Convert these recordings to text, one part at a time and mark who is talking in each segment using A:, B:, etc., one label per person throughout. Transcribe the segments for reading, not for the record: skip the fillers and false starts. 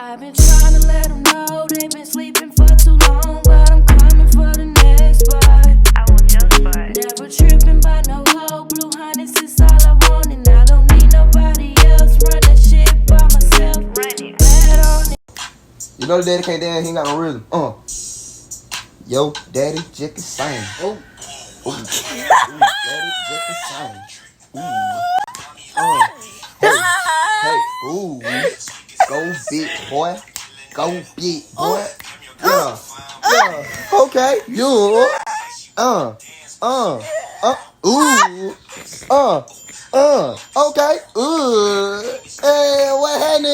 A: I've been trying to let them know they've been sleeping for too long, but I'm coming for the next spot. I want your spot. Never tripping by no hoe, blue honey is all I want, and I don't need nobody else. Running shit by myself. Running. Bad on it.
B: You know the daddy can't dance, he ain't got no rhythm. Yo, daddy, just sing. Oh. Ooh, daddy, just sing. Hey, ooh. Go big boy. Go big boy. Yeah. Okay. You. Okay. Hey, what happened?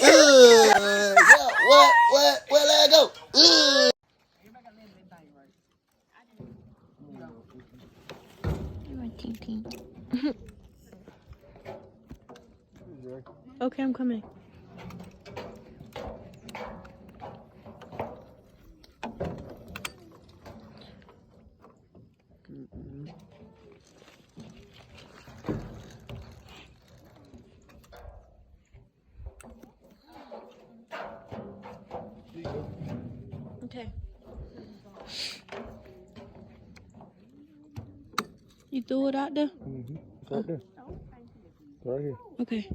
B: Yeah, what, let go.
C: Okay, I'm coming. Okay. You threw it out there?
D: Mm-hmm. It's right there. It's right here.
C: Okay.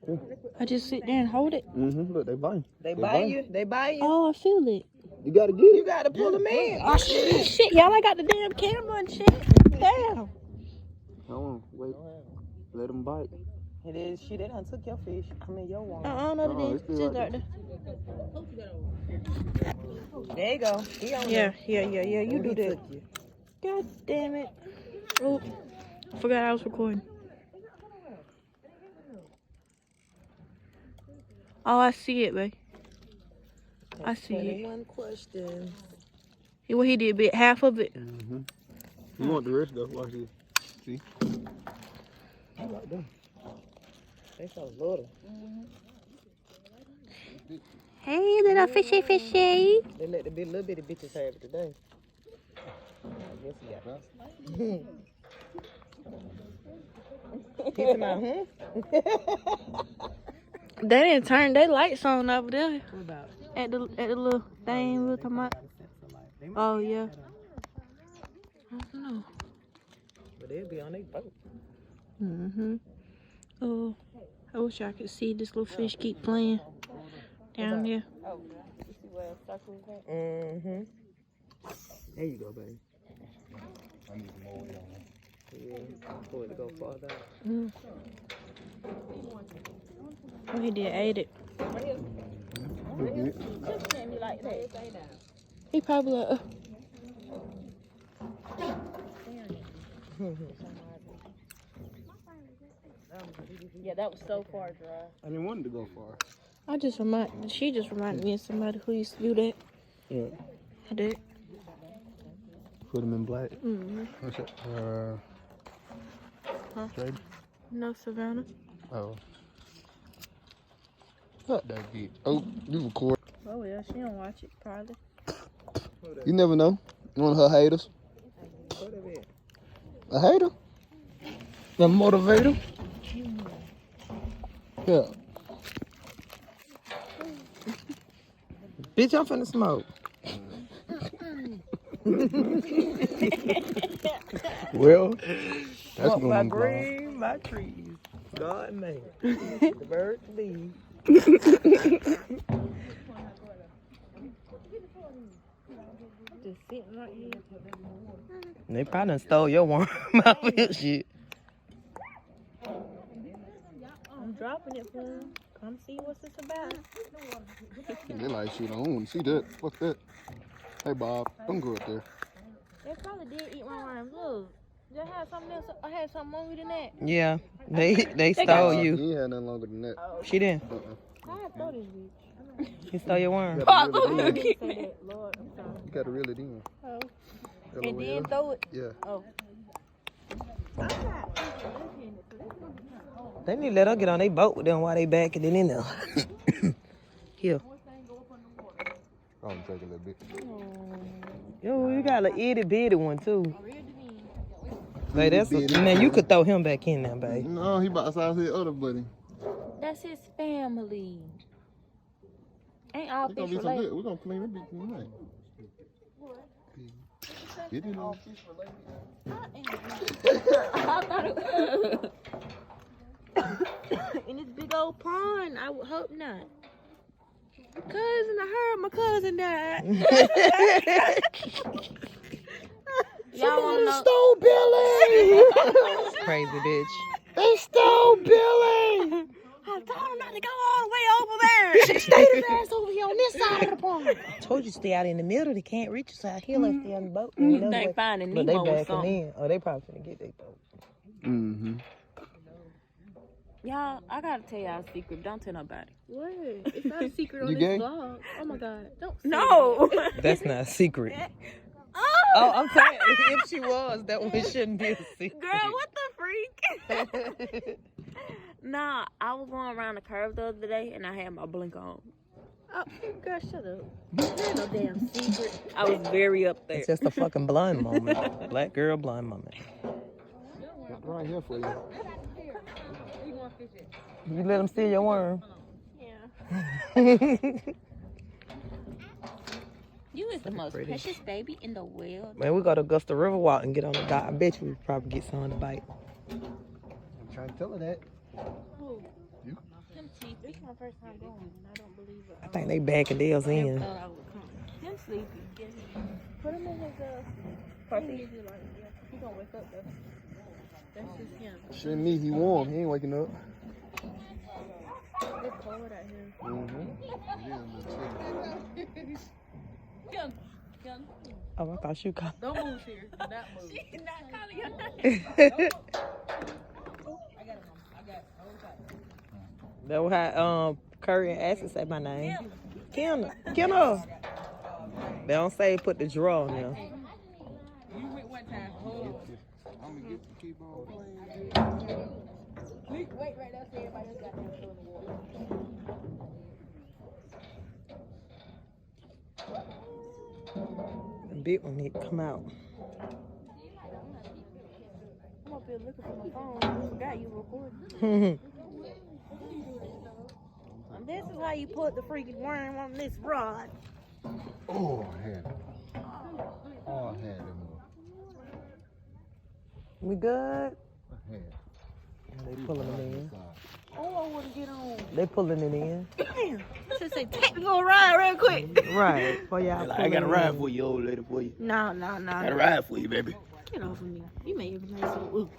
D: Yeah.
C: I just sit there and hold it.
D: Mm-hmm. Look, they biting.
E: They biting you. They biting you.
C: Oh, I feel it.
D: You gotta get it.
E: You gotta pull them in.
C: Oh, shit. Y'all, I got the damn camera and shit. Damn.
D: Hold on. Wait. Let them bite.
E: It is. She they done took your fish. I mean your one.
C: No, they
D: it's
C: didn't.
D: still
C: Just
D: right
C: right there.
E: There you go. He on
C: Yeah.
E: there.
C: You do that. God damn it. Oh, forgot I was recording. Oh, I see it, babe. I see it.
E: One question.
C: What he did, bit half of it.
D: Mm-hmm. You want the rest though? Watch this. See? Like that.
E: They so little.
C: Hey, little fishy.
E: They let the little bitty bitches have it today. I guess he got that. He's my
C: They didn't turn their lights on over there.
E: What about?
C: At the little thing we were talking about. Oh, yeah. I don't know.
E: But they'll be on their boat.
C: Mm-hmm. Oh, I wish I could see this little fish keep playing down there.
E: Oh, you see where the circle is at? Mm-hmm. There you go, baby.
D: I need some more weight on that.
E: Yeah, for it to go farther out.
C: Mm. Oh, he did ate it. He probably like,
F: Yeah, that was so far dry.
D: I didn't want it to go far.
C: she just reminded me of somebody who used to do that.
D: Yeah.
C: I did.
D: Put them in black.
C: Mm-hmm.
D: What's that?
C: Huh?
D: Trade?
C: No, Savannah.
D: Oh. Not that deep. Oh, you record.
C: Oh, yeah, she don't watch it, probably.
D: You never know. One of her haters. A hater? A motivator? Yeah.
E: Bitch, I'm finna smoke.
D: Well, that's
E: Walk
D: going
E: by
D: on.
E: green, by trees. God made the birds leave.
C: Just sitting right here.
E: They probably done stole your worm out of your shit.
C: I'm dropping it for him. Come see what's this about.
D: They like shit. I don't want to see that. What's that? Hey, Bob, don't go up there.
C: They probably did eat my worms. Look, they had something else. I had something longer than that.
E: Yeah, they stole you.
D: You ain't had nothing longer than that.
E: She didn't.
C: I thought this bitch.
E: He stole your worm.
D: You
C: I didn't say that. Lord, I'm sorry.
D: gotta reel it in.
C: Oh.
D: LOL.
C: And then throw it.
D: Yeah.
C: Oh.
E: They need to let her get on their boat with them while they back and then in there. Here.
D: I'll take a little bit.
E: Yo, you got a little itty bitty one too. Babe, that's man, you could throw him back in there, babe.
D: No, he about the size of his other buddy.
C: That's his family.
F: Ain't all
D: It's gonna
F: fish
D: be some
F: related.
D: good. We're gonna clean it bitch tonight. Get it on.
C: In this big old pond, I would hope not. Cousin, I heard my cousin died.
F: Y'all wanna know?
E: Stole Billy! Crazy bitch. They stole Billy!
C: I told him not to go all the way over there.
E: Stay his ass over here on this side of the pond. I told you stay out in the middle. They can't reach us out here like stay on the boat.
F: They finding
E: But they
F: Nemo or
E: backing
F: something.
E: in. Oh, they probably finna get their boat.
D: Mm-hmm.
F: Y'all, I gotta tell y'all a secret. Don't tell nobody.
C: What? It's not a secret on
D: You
C: this
D: gay?
C: vlog. Oh my god. Don't say
F: No.
E: That's not a secret.
F: Oh,
E: Oh, I'm saying if she was, that one shouldn't be a secret.
F: girl, what the freak? Nah, I was going around the curve the other day and I had my blink on.
C: Oh, girl, shut up. There's no damn secret.
F: I was very up there.
E: It's just a fucking blind moment. Black girl blind moment.
D: Got right here for you.
E: You let them steal your worm.
C: Yeah.
F: You is the most
E: pretty.
F: precious baby in the world.
E: Man, we go to Augusta River Walk and get on the dock. I bet you we probably get some to bite.
D: I'm trying to tell her that.
C: This is my first time going, and I don't believe it.
E: I think they backing theirs in.
F: Thought I would come. Him sleepy.
C: Put him in his
F: Puppy.
C: He gonna wake up though. That's just him.
D: Shouldn't need. He warm. He ain't waking up.
C: It's cold out here.
D: Mm-hmm.
E: Oh, I thought you called.
C: Don't move here. Do not move.
F: She's not calling your name.
E: That was how Curry and Ashley say my name. Kenna. Kenna. They don't say put the draw on there.
D: I'm gonna get the keyboard.
C: Wait right there so everybody else got their foot in the water.
E: The big one need to come out.
C: I'm up here looking for my phone. I forgot you recording. And this is how you put the freaking worm on this rod.
D: Oh, I had it. Oh, I had it.
E: We good?
D: I had it.
E: They pulling it in.
C: Oh, I want to get on.
E: They pulling it in.
C: Damn. Just say, take me on a ride real quick.
E: Right. For y'all.
B: I got a ride for you, old lady, for you.
C: No.
B: I got a ride for you, baby.
C: Get off of me. You made everything so ooh.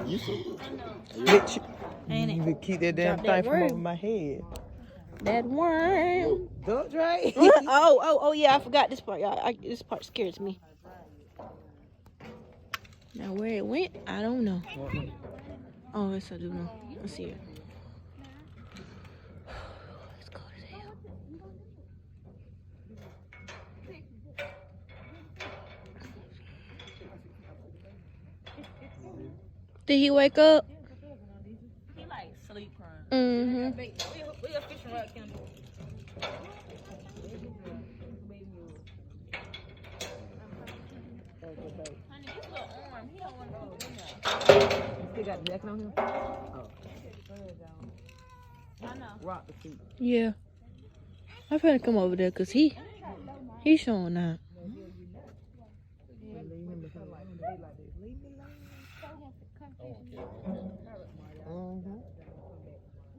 B: You so
E: Bitch.
C: Ain't it?
E: You could keep that damn
C: Drop that
E: thing from
C: worm.
E: over my head.
C: That worm.
E: Duck right?
C: oh, yeah, I forgot this part, y'all. This part scares me. Now, where it went, I don't know. Oh, yes, I do know. Let's see it. Let's go to hell. Did he wake up?
F: He like sleep crying.
C: Mm-hmm.
F: We a fishing rod, Kendall. Honey, this little arm, he don't want to put in there.
E: Still got the necking on him?
F: I know.
E: Rock the feet.
C: Yeah. I'm finna come over there because he's showing out.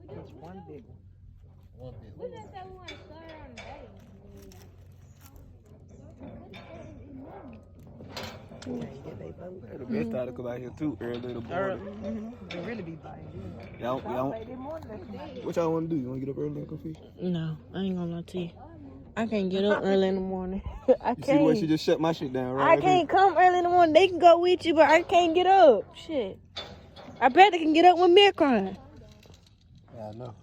E: Just one big one.
F: We just said we want to start on the day.
B: the best out of come out here too early in the morning.
E: They really be biting.
B: Y'all, what y'all want to do? You want to get up early and go fish?
C: No, I ain't gonna lie to you. I can't get up early in the morning. I
B: You see where she
C: can't.
B: just shut my shit down, right?
C: I can't come early in the morning. They can go with you, but I can't get up. Shit. I bet they can get up when me crying.
B: Yeah, I know.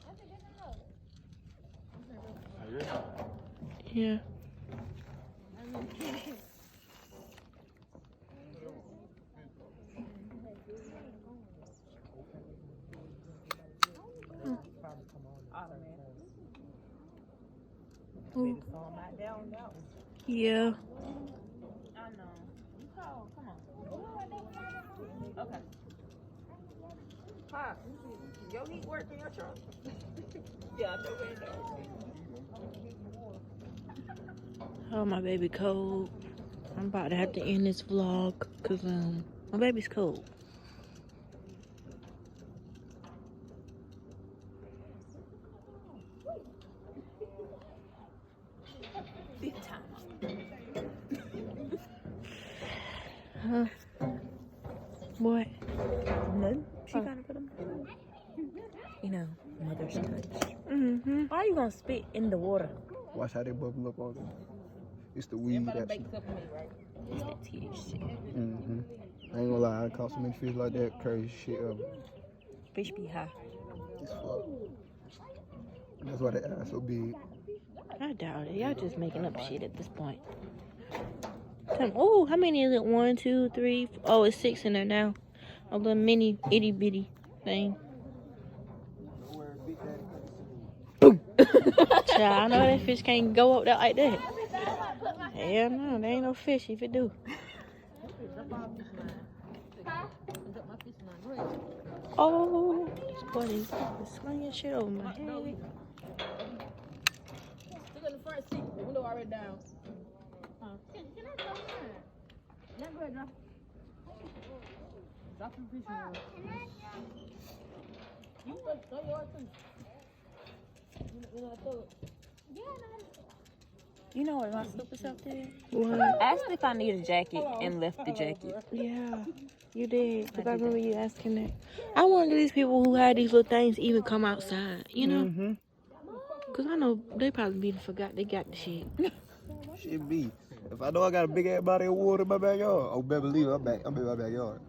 C: Yeah. Ooh. Yeah.
F: I know. You call, come on. Okay. Pop, your heat work in your truck? Yeah, I know where it is.
C: Oh, my baby cold. I'm about to have to end this vlog because my baby's cold.
F: Big time.
C: What?
F: Nothing. She gotta put them. You know, mother's touch.
C: Mm-hmm.
F: Why are you gonna spit in the water?
D: Watch how they bubble up on them. It's the weed actually.
F: It's that THC.
D: Mm-hmm. I ain't gonna lie, I caught so many fish like that. Crazy shit ever.
F: Fish be high.
D: It's fuck. That's why the ass so big.
C: I doubt it. Y'all just making up shit at this point. Oh, how many is it? 1, 2, 3. Oh, it's 6 in there now. A little mini itty bitty thing. Boom. Child, I know that fish can't go up there like that. Hell no, there ain't no fish if it do. Oh, this boy is slinging shit over my head.
E: Look in the front seat. The window already down. Can I throw mine? Yeah, go ahead, drop. Drop some fish in there. You throw yours too. You know, throw it.
F: You know what my super self did?
C: What?
F: Asked if I need a jacket and left the jacket.
C: Yeah, you did. Because I remember you asking that. I wonder these people who had these little things even come outside, you know?
D: Mm-hmm.
C: Because I know they probably forgot they got the shit.
D: Shit be. If I know I got a big ass body of water in my backyard, oh, better believe I'm in my backyard.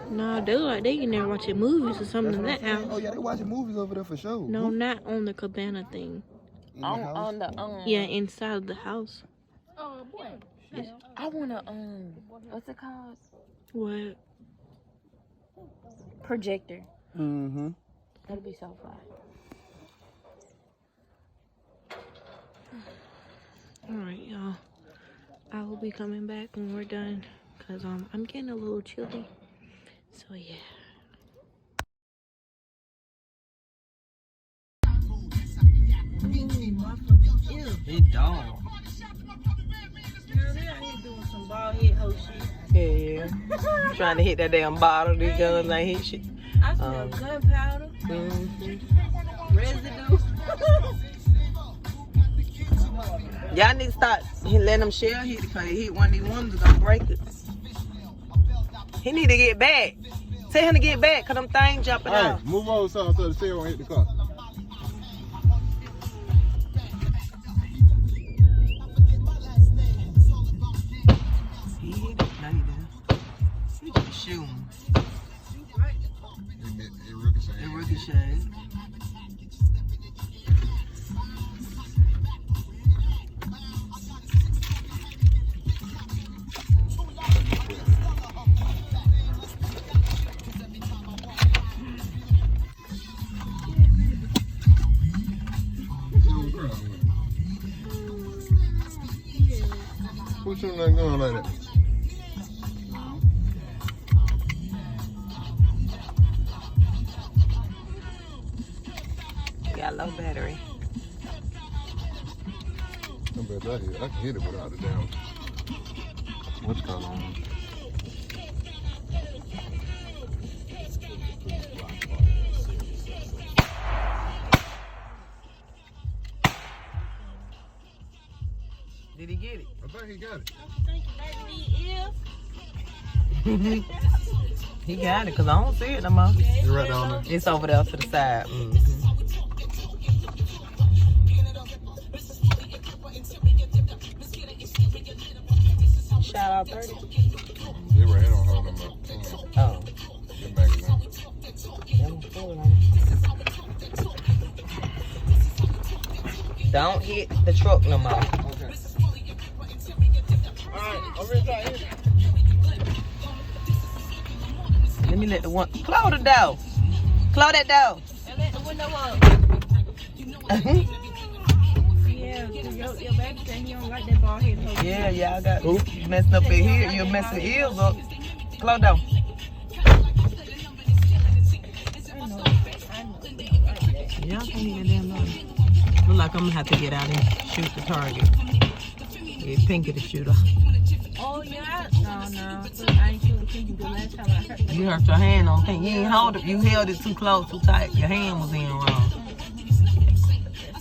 C: Nah, they look like they in there watching movies or something in that house.
D: Oh yeah, they watching movies over there for sure.
C: No, not on the cabana thing.
D: In the house?
F: On the
C: Yeah, inside of the house.
E: Oh, boy.
F: I wanna what's it called?
C: What?
F: Projector.
D: Mm-hmm.
F: That'll be so fun.
C: Alright, y'all. I will be coming back when we're done. Because I'm getting a little chilly. So, yeah.
E: He dog. Girl, they out here doing some bald head hoe shit. Yeah. Trying to hit that damn bottle. These guns ain't hit shit. I smell gunpowder, residue. Y'all need to start letting them shell hit it because he hit one of these ones that's gonna break it. He need to get back. Tell him to get back because them things jumping out.
D: Move over so the shell won't hit the car.
E: He hit it. No, he didn't. He just shooting.
D: It ricocheted.
E: It ricocheted.
D: What's your name going like that?
E: Got low battery.
D: I bet I can hit it without a damn. What's going on?
E: Did he get it?
D: I think he got it.
E: He got it because I don't see it no more.
D: It's right down there.
E: It's over there to the side. Shout out 30.
D: They right here don't hold them up.
E: Oh.
D: Get back in there.
E: Don't hit the truck no more.
D: Okay. Alright, I'm ready to hit it.
E: Let me let the one. Close the door. Close that door.
C: And let the window up. Yeah, because your baby said he don't like that bald head hoe.
E: Yeah, I got you messing up in here. You're messing ears up. Close the door.
C: I know.
E: Y'all can't hear that damn noise. Look like I'm gonna have to get out and shoot the target. Get Pinky the shooter.
C: Oh, yeah. No. I ain't shooting Pinky the last time I heard that.
E: You hurt your hand on Pinky. You ain't hold it. You held it too close, too tight. Your hand was in wrong.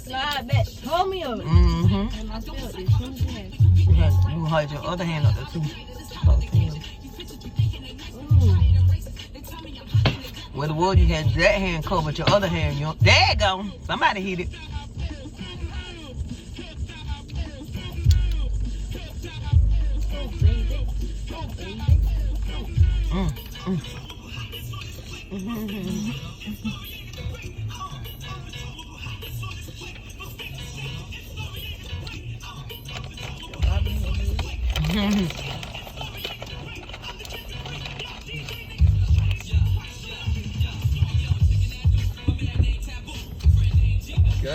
C: Slide back. Hold me up.
E: Mm-hmm.
C: And I felt it as soon as it happened.
E: You hold your other hand up there too. Close to him. Well, the wood you had that hand covered, your other hand, there you go. Somebody hit it.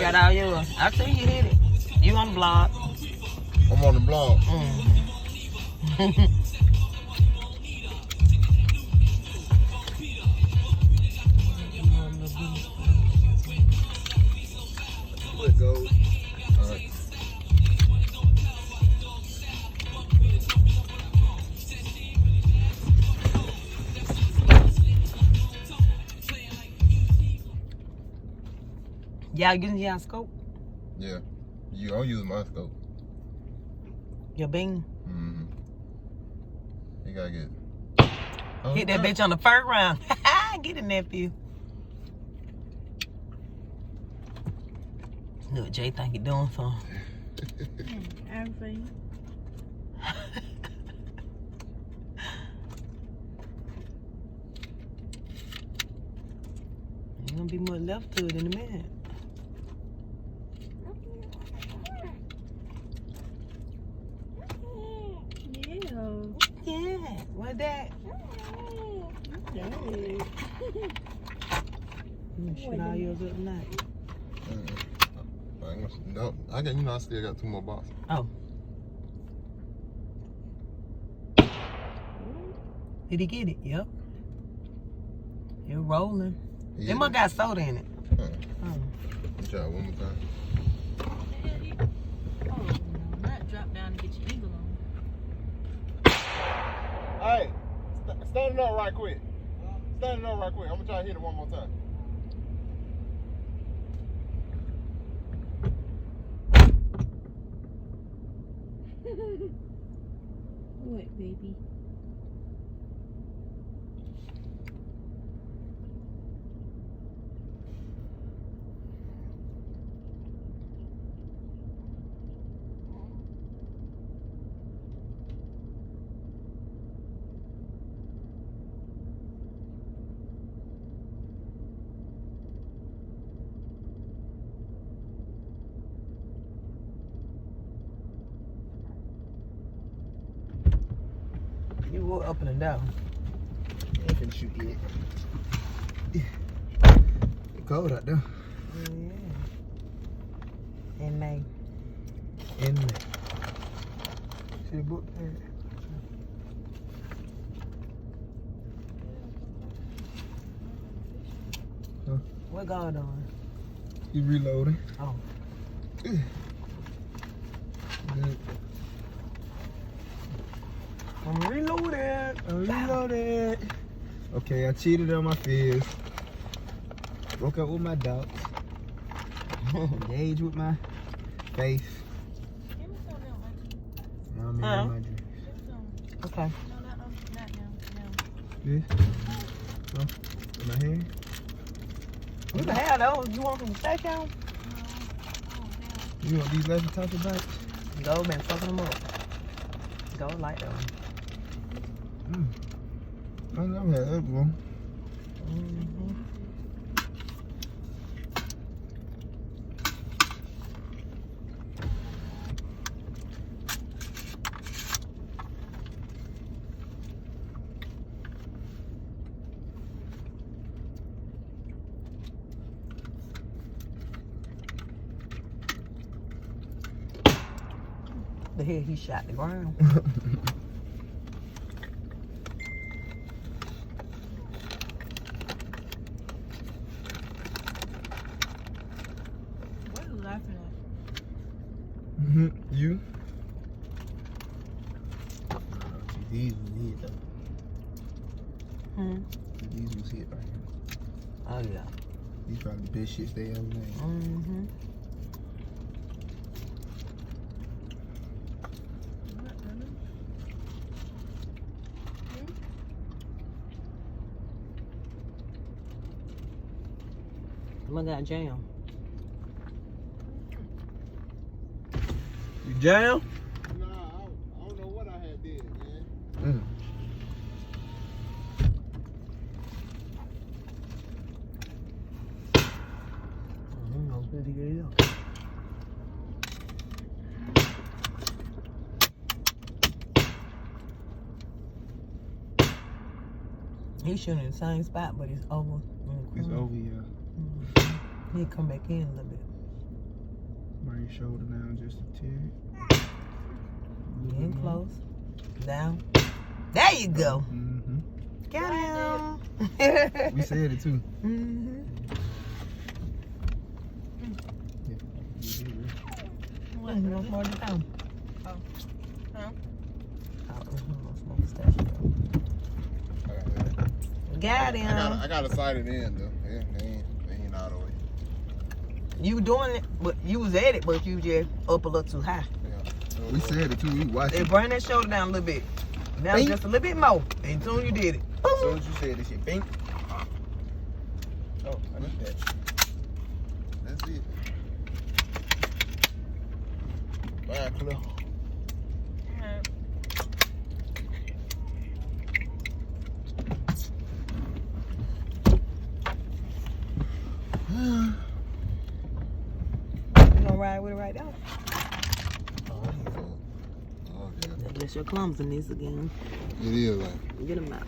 E: Got all yours. I see you hit it. You on the block.
D: I'm on the blog.
B: Let go.
D: All right.
E: Y'all using y'all scope?
D: Yeah. I'm using my scope.
E: Your beam.
D: Mm-hmm. You gotta get. Oh,
E: Hit that bitch on the first round. Get it, nephew. Look, Jay think he doing something.
C: Everything.
E: Ain't gonna be much left to it in a minute. Yeah, what that? Shit all yours up tonight.
D: No, I still got 2 more boxes.
E: Oh. Did he get it? Yep. You're rolling.
D: Yeah.
E: Them must got soda in it.
D: Oh.
E: Oh.
D: Try one more time.
C: Oh, no, not drop down and get your eagle on.
D: Hey, stand it up right quick. Stand it up right quick. I'm gonna try to hit it one more time.
C: What, baby?
E: You were up and down.
B: I ain't finna shoot yet. It's cold out there.
E: Yeah. In May.
B: In there. See the book there? Huh?
E: What going on?
B: You reloading.
E: Oh.
B: Good.
E: I'm reloaded.
B: I'm reloaded. Okay, I cheated on my fears. Broke up with my doubts. Engaged with my faith. Now I'm in
E: Huh?
B: my dreams.
E: Okay.
C: No, not now.
B: This? No? In my hand?
E: You can have those. You want some steak on?
B: You want these leather taco bites?
E: Go, been fucking them up. Go like them.
B: I never had that one.
E: Mm-hmm. The hell he shot the ground.
C: What laughing
B: You? These was it though. These was it right here.
E: Oh yeah.
B: These probably the best shits they ever made.
E: I got jam.
B: You jam?
D: Nah, I don't know what I had did, man.
E: He's shooting in the same spot, but it's over.
B: It's over, yeah.
E: He'll come back in a little bit.
B: Bring your shoulder down just a tick.
E: Getting close. Down. There you go. Got him.
B: We said it too.
E: What? No more to come.
C: Oh. Huh?
E: Got him.
D: I got a sighted in though. They ain't all the way.
E: You doing it, but you was at it, but you just up a little too high.
D: Yeah.
B: We said it too. We watched
E: They
B: it.
E: bring that shoulder down a little bit. Now
B: Bing.
E: just a little bit more. And soon you did it.
B: As soon as you said this shit, bink. Oh, I need that.
D: That's it. Bye, Cliff.
E: You gonna ride with it right now?
D: Oh, yeah.
E: That's your clumsiness again.
D: It is, like.
E: Get him out.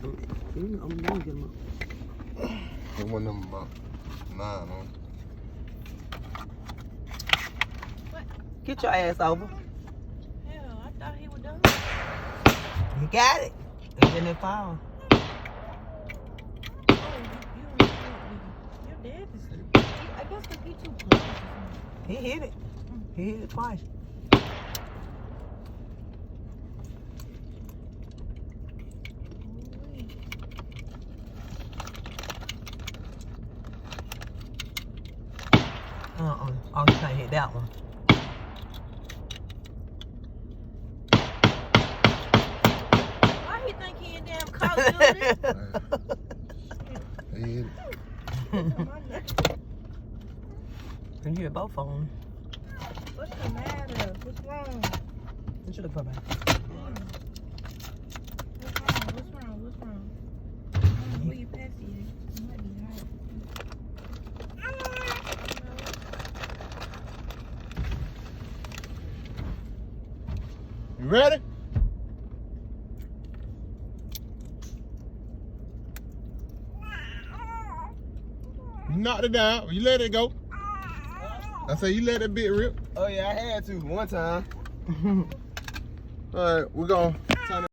E: I'm gonna get him out.
D: It wasn't them about 9 on.
E: Get your ass over.
C: Hell, I thought he was done.
E: You got it. And then it fall.
C: Oh, you're dead. I guess because he too close.
E: He hit it. He hit it twice. Oh, you can't hit that one.
C: Why he think he in damn Call of Duty?
D: They hit it.
E: You hit both of them.
C: What's the matter? What's wrong?
E: You should have come back.
C: What's wrong? What's wrong? Where you pass it? You might be hurt.
D: You ready? You knocked it down. You let it go. I say you let that bit rip.
B: Oh yeah, I had to one time.
D: All right, we're gonna turn it.